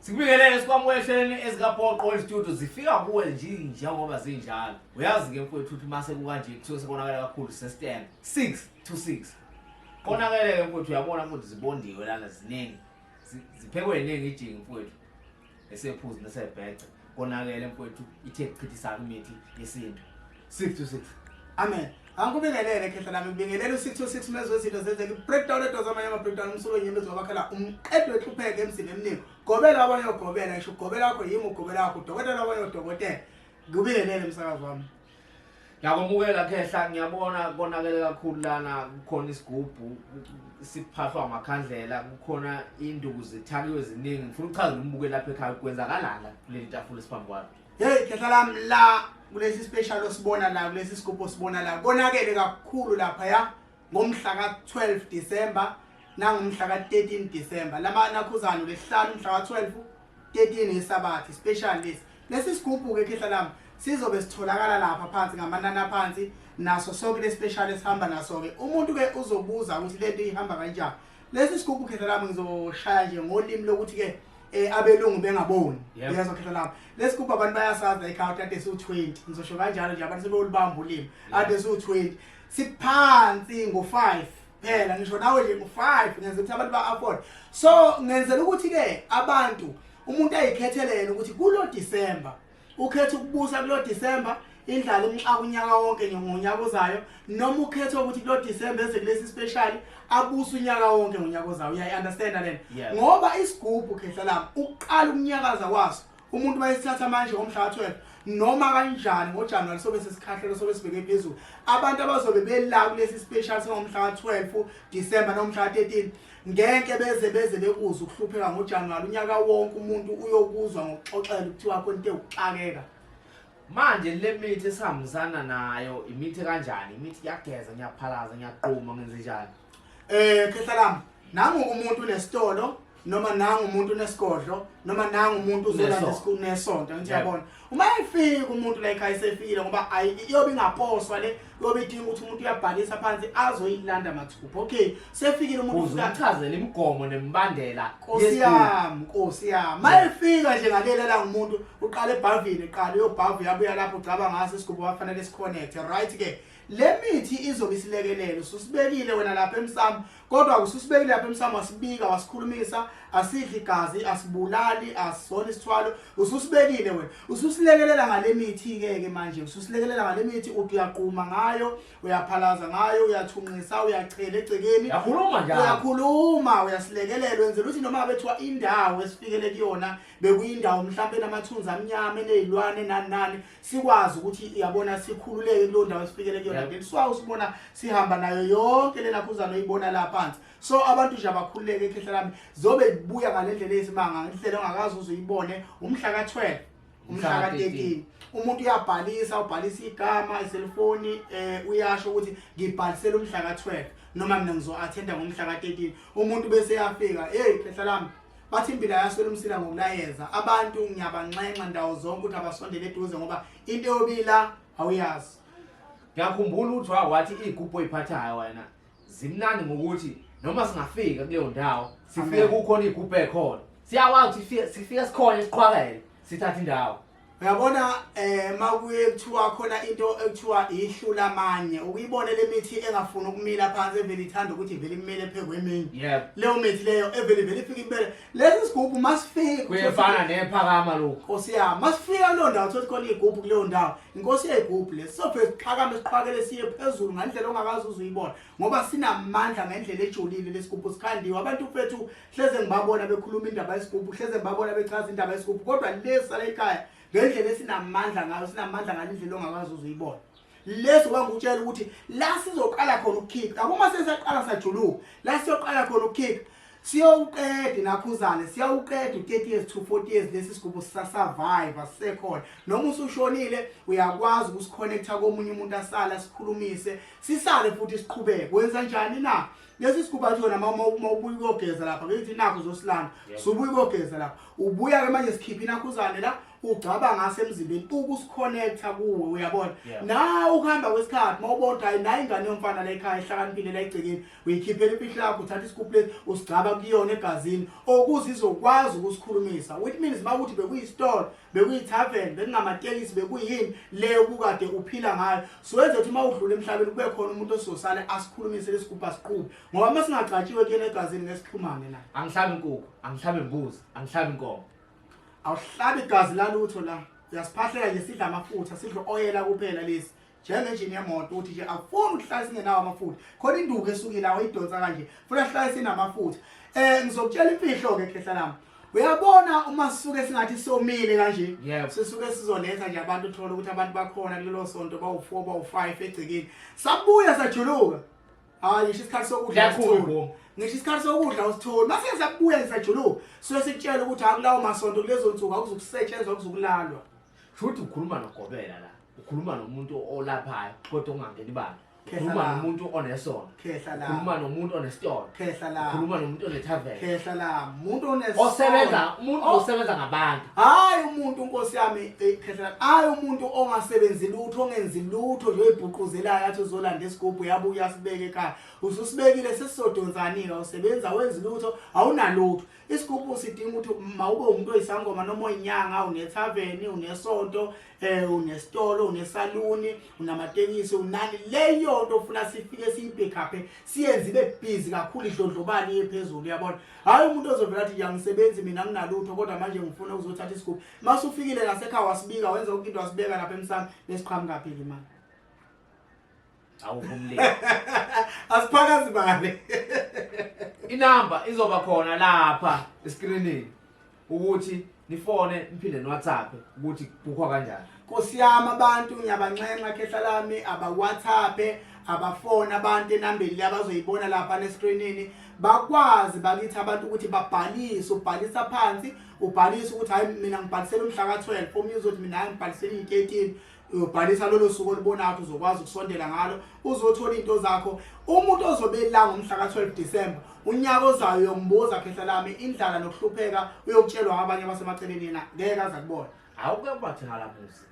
Sikubingelele sikwamukele ezikaPoqo Studio zifika kuwe nje ngoba zinjalo. Uyazi ke mfowethu ukuthi mase kukanje kusuke sekonakala kakhulu system 6 to 6. Konakele ke mfowethu uyabona ukuthi zibondiwe lana ziningi. Ziphekwe iningi ijingi mfowethu. Esephuzi nesebhece. Konakele mfowethu ithe kuchithisa imithi yesintu 6 to 6. Amen. Angikubingelele khehla nami ngibingelele u626 mezo izinto zenzeka breakdown edo zamanye ama breakdown umsuku enyembezi wabakhala umqedwe eqhupheke emsini eminingi gobela abanye ogobela ngisho ugobela wakho yimi ugobela wakho udokotela abanye udokotela ngibingelele umsakazi wami. Ngiyabonga khehla ngiyabona konakele kakhulu lana kukhona isigubhu siphahlwa amakhandlela kukhona induku zithakiwe eziningi ngifuna uchaze umbuke lapha ekhaya kwenzakalala kuleli tafula esiphambi kwami. Hey khehla lami la kulesi special osibona la kulesi sigubhu osibona la konakele kakhulu lapha ya ngomhla ka12 December nangomhla ka13 December lama nakhuzana lesihlanu mhla ka12 13 isabathi special lesi sigubhu ke khehla lami sizobe sitholakala lapha phansi ngamanana phansi naso sonke le special esihamba naso ke umuntu ke uzobuza ukuthi lento ihamba kanjani. Lesi sigubhu khehla lami ngizoshaya nje ngolimi lokuthi ke abelungu bengaboni uyazwa khehla lami lesigubhu abantu bayasaza ekhaya kade su20 ngizosho kanjalo nje abantu sebeyolibamba ulimi ade su20 siphansi ngo5 phela ngisho nawe nje ngo5 ngenze ukuthi abantu ba-afford so ngenzela ukuthi ke abantu umuntu ayikhethelene ukuthi kulo December ukhetha ukubusa kulo December indlala umxa unyaka wonke ngonyaka ozayo noma ukhetha ukuthi kulo December eze kulesi special abusa unyaka wonke ngonyaka ozayo uya understand lena ngoba isigubhu khehla lami uqala umnyakaza kwaso umuntu bayisithatha manje ngomhla ka12 noma kanjani ngoJanuary sobe sesikhahlelo sobe sibeke phezulu abantu abazobe bela kulesi special ngomhla ka12 December nomhla ka13 ngeke beze bekuza ukuhlupheka ngoJanuary unyaka wonke umuntu uyokuzwa ngokuxoxela ukuthiwa konke ukuxakeka. Manje le mithi esihambisana nayo imithi kanjani imithi yageza ngiyaphalaza ngiyaqhuma ngenze njani khehla lami nangu umuntu unesitolo noma nangu umuntu unesigodlo noma nangu umuntu uzolanda esikhulu nesonto ngithi yabona uma efika umuntu la ekhaya sefikile ngoba iyobe ingaposwa le yobe idinga ukuthi umuntu uyabhalisa phansi azoyilanda mathupha okay sefikile umuntu uzachazela imigomo nemibandela Nkosi yami mayefika nje ngalelela ngumuntu uqala eBhavini eqala uyobhavu yabuya lapho ucaba ngaso isigubhu wafanele siconnect right ke le mithi izobe isilekelele ususibekile wena lapha emsamo kodwa ususibekile lapha emsamo wasibika wasikhulumisa asidli igazi asibulali asizona isithwalo ususibekile wena ususilekelela ngale mithi ke manje ususilekelela ngale mithi uthi uyaqhuma ngayo uyaphalaza ngayo uyathunqisa uyachela egcekeni yakhuluma njalo uyakhuluma uyasilekelela wenzela ukuthi noma bethiwa indawo esifikele kuyona bekuyindawo mhlawumbe namathunzi amnyama enezilwane nani sikwazi ukuthi uyabona sikhululeke kulo ndawo esifikele kuyona ngiswa usibona sihamba nayo yonke lena khuzana oyibona la phansi so abantu nje abakhululeke ekhehla lami zobe buya ngalendlela esimanga ngendlela ongakazi uzuyibone umhla ka12 umhla ka13 umuntu uyabhalisa ubhalisa igama iselfoni uyasho ukuthi ngibhalisela umhla ka12 noma mina ngizo-attenda ngomhla ka13 umuntu bese yafika hey khehla lami bathi impilo yaswela umsila ngokulayeza abantu ngiyabanxenxa ndawo zonke ukuthi abasondele eduze ngoba into yobila awuyazi. Ngiyakhumbula ukuthi wathi igubhu oyiphathayo wena zimnandi ngokuthi noma singafika kuleyo ndawo sifike kukhona igubhu ekhona siyawazi ukuthi sifika sikhona isiqhwakele sithatha indawo uyabona makuye kuthiwa khona into ekuthiwa ihlula amanye ukuyibona le mithi engafuni ukumila phansi evele ithanda ukuthi vele imile ephekweminye leyo mithi leyo evele ifika ibele lesi sigubhu masifika kuyefana nephakama lokho Nkosi yami masifika kulo ndawo uthi khona igubhu kuleyo ndawo inkosi yegubhu lesi sofike siqhakame siqhakele siye phezulu ngandlela ongakazi uzuyibona ngoba sinamandla ngendlela ejulile lesigubhu sikhandiwe abantu fethu hleze ngibabona bekhuluma indaba yesigubhu hleze ngibabona bechaza indaba yesigubhu kodwa lesi la ekhaya ngendlela esinamandla ngayo sinamandla ngalendlela ongakazi uzuyibona leso kwangutshela ukuthi la sizoqala khona ukukhipha akuma sesaqala sajuluka la siyoqala khona ukukhipha siyawuqeda nakhuzane siyawuqeda u30 years to 40 years lesi sigubhu sisasurvive sisekhona noma usushonile uyakwazi ukusiconnecta komunye umuntu asala sikhulumise sisale futhi siqhubeke wenza njani na lesi sigubhu athi wena mawubuya ukogeza lapha ngithi nakho uzosilanda subuya ukogeza lapha ubuya ke manje sikhipha inakhuzane la ugcaba ngase emzimbeni ukusikonnecta kuwe uyabona na ukuhamba kwesikhathi mawubona hayi nayi ingane yomfana la ekhaya ehlakaniphile la egcekeni uyikhiphela impihla yakho uthatha isigubhu lesi usigcaba kuyona egazini okuze izokwazi ukusikhulumisa which means mawukuthi bekuyistore bekuyitavern bekungamatekisi bekuyini leyo kukade uphila ngayo siwenze ukuthi mawudlula emhlabeni kube khona umuntu ososala asikhulumise lesigubhu asiqhube ngoba masingagcatshiwe kuyena egazini ngesixhumane naye angihlabi inkukhu angihlabi imbuzi angihlabi inkomo awuhlabi igazi lalutho la uyasiphahlela nje sidla amafutha sidle oyela kuphela lesi njengenjini yemoto uthi nje afuni ukuhlala singenawo amafutha khona induku esukile awo idonsa kanje funa sihlale sinamafutha ngizokutshela imfihlo ke khehla lami uyabona uma sisuke singathi somile kanje sisuke sizoletha nje abantu uthola ukuthi abantu bakhona kulelo sonto bawu4 bawu5 egcekeni sabuya sajuluka hayi ngisho isikhathi sokudla ngisho isikhathi sokudla usitholi mase sabuya ngisajuluka sitshela ukuthi akulawo masonto kulezo nsuku akuzukusetshenzwa kuzukulalwa futhi ukhuluma noGobela la ukhuluma nomuntu olaphayo kodwa ungangeni ibanga ukhuluma nomuntu onesono ukhuluma nomuntu onesitolo ukhuluma nomuntu onetavern umuntu osebenza ngabantu hayi umuntu Nkosi yami hayi umuntu ongasebenzi lutho ongenzi lutho nje oyibhuquzelayo athi uzolanda isigubhu yabuya sibeke ekhaya ususibekile sesisodonzanike usebenza wenza lutho awunalutho isigubhu sidinga ukuthi mawube umuntu oyisangoma noma oyinyanga unetavern unesonto unesitolo unesaluni unamatekisi unani leyo nto ufuna sifike siyibhekaphe siyenze ibe busy kakhulu idlondlobali ephezulu yabona hayi umuntu ozovela athi ngiyasebenza mina nginalutho kodwa manje ngifuna ukuzothatha isigubhu mase ufikile lasekhaya wasibika wenza into wasibeka lapha emsamo lesiqhamuka phela imali awuvumile asiphakazi bale inamba izoba khona lapha escreenini ukuthi nifone niphinde noWhatsApp ukuthi kukhwa kanjani Nkosi yami abantu ngiyabanxenxa khehla lami aba WhatsApp abafona abantu enambeni labazoyibona lapha nescreenini bakwazi bakithi abantu ukuthi babhalise ubhalisa phansi ubhalisa ukuthi hayi mina ngibhalisela umhla ka12 omunye uzothi mina ngibhalisela i13 ubhalisa lolo suku olibona ukuthi uzokwazi ukusondela ngalo uzothola into zakho umuntu ozobe la ngomhla ka12 December unyaka ozayo uyombuza khehla lami indlala nokuhlupheka uyokutshelwa abanye basemaceleni yena ngeke aza kubona awukubathi ngalamuzi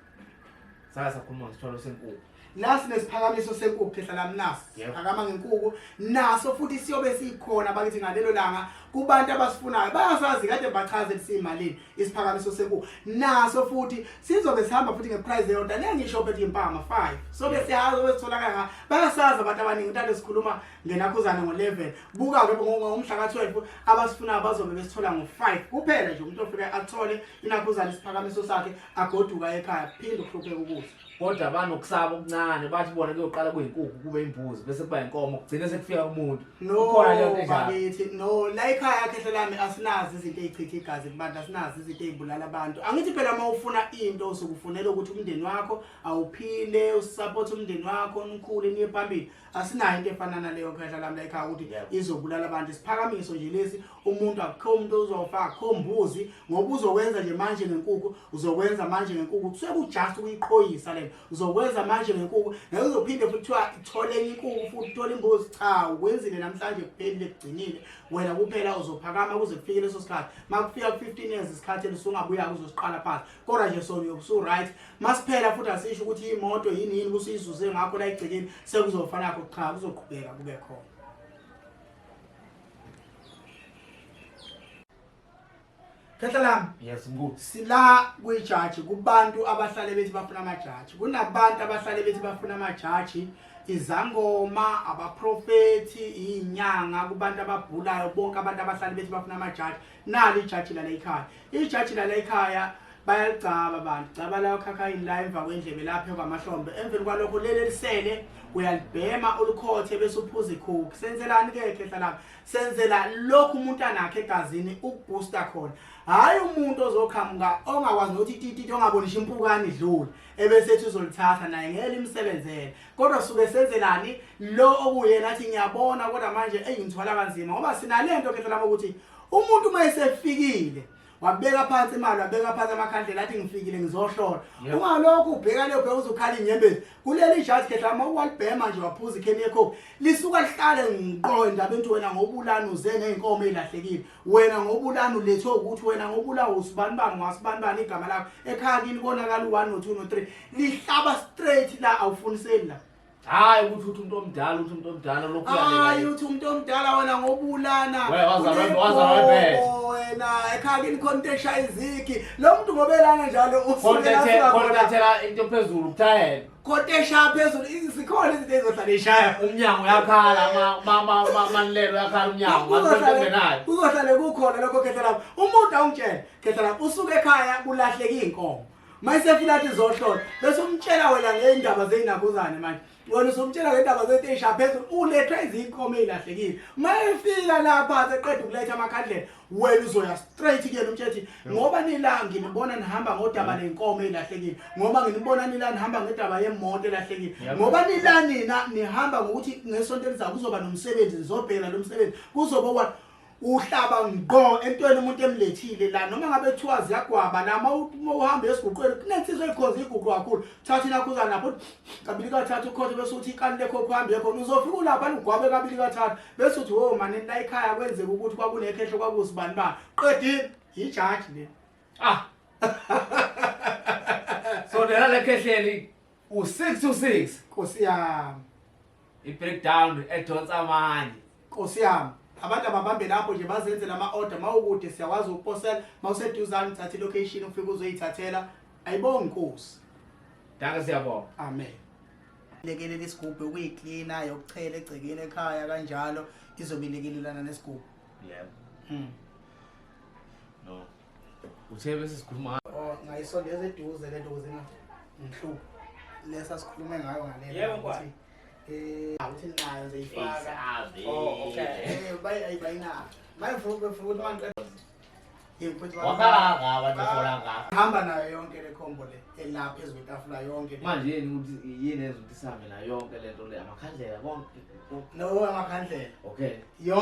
saka sakhuluma ngesithwalo senkukhu lasi nesiphakamiso senkukhu khehla lami nasi akama ngenkukhu naso futhi siyobe sikhona bakithi ngalelo langa kubantu abasifunayo bayasazi kade bachazela simalini isiphakamiso senkukhu naso futhi sizobe sihamba futhi ngeprice yonke nengisho bethi impama 5 sobe sihazo wesitholakala bayasazi abantu abaningi intando sikhuluma ngenakhuzana ngo11 buka ke ngomhla ka12 abasifunayo bazobe besithola ngo5 kuphela nje umuntu ofika athole inakhuzana isiphakamiso sakhe agoduka ekhaya phinde ukuhlupheka ukuthi kodwa banokusaba okuncane bathi bona kuyoqala kuyinkukhu kube imbuzi bese kuba inkomo kugcine sekufika umuntu ukhona leyo nto bakithi no la ekhaya khehla lami asinazi izinto ezichitha igazi kubantu asinazi izinto ezibulala abantu angithi phela mawufuna into usukufunela ukuthi umndeni wakho awuphile usupport umndeni wakho omkhulu niye phambili asinayo into efana naleyo khehla lami la ekhaya ukuthi izobulala abantu isiphakamiso nje lesi umuntu akukho umuntu uzofaka akukho mbuzi ngoba uzokwenza nje manje ngenkukhu uzokwenza manje ngenkukhu kusuke kujust ukuyiqhoyisa le uzokwenza manje ngenkukhu ngeke uzophinde futhi kuthiwa ithole inkukhu futhi uthola imbuzi cha ukwenzile namhlanje kuphelile kugcinile wena kuphela uzophakama kuze kufike leso sikhathi makufika ku15 years isikhathi esungabuya kuzosiqala phansi kodwa nje sona yokusu right masiphela futhi asisho ukuthi imoto yini kusizuze ngakho la igcekeni sekuzofana nakho cha kuzoqhubeka kube khona khehla lami yes mbu sila kwijaji kubantu abahlale bethi bafuna amajaji kunabantu abahlale bethi bafuna amajaji izangoma abaprofeti inyanga kubantu ababhulayo bonke abantu abahlale bethi bafuna amajaji nali ijaji la ekhaya ijaji la ekhaya bayacaba abantu caba la cocaine la emva kwendlebe lapha kwamahlombe emveni kwalokho lelelisele uyalibhema ulukhothe bese uphuza ikhokhi senzelani ke khehla lapha senzela lokhu umuntu anakhe egazini ukubooster khona hayi umuntu ozokhamuka ongakwazi nokuthi tititi ongabonisha impukane idlule ebese ethi uzolithatha naye ngeke limsebenzele kodwa suke senzelani lo okuyena athi ngiyabona kodwa manje engithwala kanzima ngoba sinalento khehla lapha ukuthi umuntu mayesefikile wabeka phansi imali wabeka phansi amakhandlela athi ngifikile ngizohlola Yep. ungalokho ubheka leyo bheka uzokhala inyembezi kuleli jaji khehla uma walibhema nje waphuza ikheni yakho lisuka lihlale ngiqo endabeni wena ngobulani uze ngeenkomo ezilahlekile wena ngobulani ulethe ukuthi wena ngobulawo usibanibani ngasibanibani igama lakho ekhaya kini konakala u1 no2 no3 lihlaba straight la awufuniseli la hayi ukuthi umuntu omdala lokhu hayi uthi umuntu omdala wena ngobulana waza wena ekhaya kini contesha iziki lo muntu ngobelana njalo kontathela into phezulu ukuthayela contesha phezulu izikhona izinto ezizohlala ishaya umnyango yakhala manilelo yakhala umnyango ngasengenayo kuzohlale kukhona lokho khetha lapho umuntu awungitshela khetha lapho usuke ekhaya kulahleka inkomo mayisefuna izohlola bese umtshela wena ngeindaba zeinakuzane manje wena usumtshela ngeindaba zetesha phezulu ulethwe izinkomo ezilahlekile mayefika lapha eqeda ukuletha amakhandlela wena uzoya straight kuyena umtshela ngoba nila nginibona nihamba ngodaba lenkomo ezilahlekile ngoba nginibona nila nihamba ngendaba yemoto elahlekile ngoba nila nina nihamba ngokuthi ngesonto elizayo kuzoba nomsebenzi nizobheka lo msebenzi kuzoba uhlaba ngqo entweni umuntu emlethile la noma ngabe kuthiwa ziyagwaba nama uhamba esiguqweni kunensizwe ikhozi iguqu kakhulu thatha inakhuza lapho kabili kathathu ukhoze bese uthi ikani lekho kuhambe khona uzofika ulapha ugwabe kabili kathathu bese uthi wo manje la ekhaya kwenzeka ukuthi kwakunekhehlo kwakusibani ba qedile ijaji le so lena lekhehleli u6 to 6 Nkosi yami i-breakdown edonsa amanye Nkosi yami abantu ababambe lapho nje bazenzela ama-order mawukude siyakwazi ukuposela mawuseduzane uthathe ilocation ufike uzoyithathela ayibonge Nkosi danke siyabonga amen lekele lesigubhu ukuyiklina yokuchela egcekeni ekhaya kanjalo izobilekelelana nesigubhu yebo no uthe bese sikhuluma ngayisondeza eduze lento ukuze ngihlupa lesa sikhulume ngayo ngale yebo kwa uthi nayo zeyifaka okay bayina mayivuke futhi manje wakhala abantu folanga hamba nayo yonke le khombo le elapha phezulu kwetafula yonke manje yini ukuthi yini ezokuthi sihambe nayo yonke lento le amakhandlela konke no amakhandlela okay yonke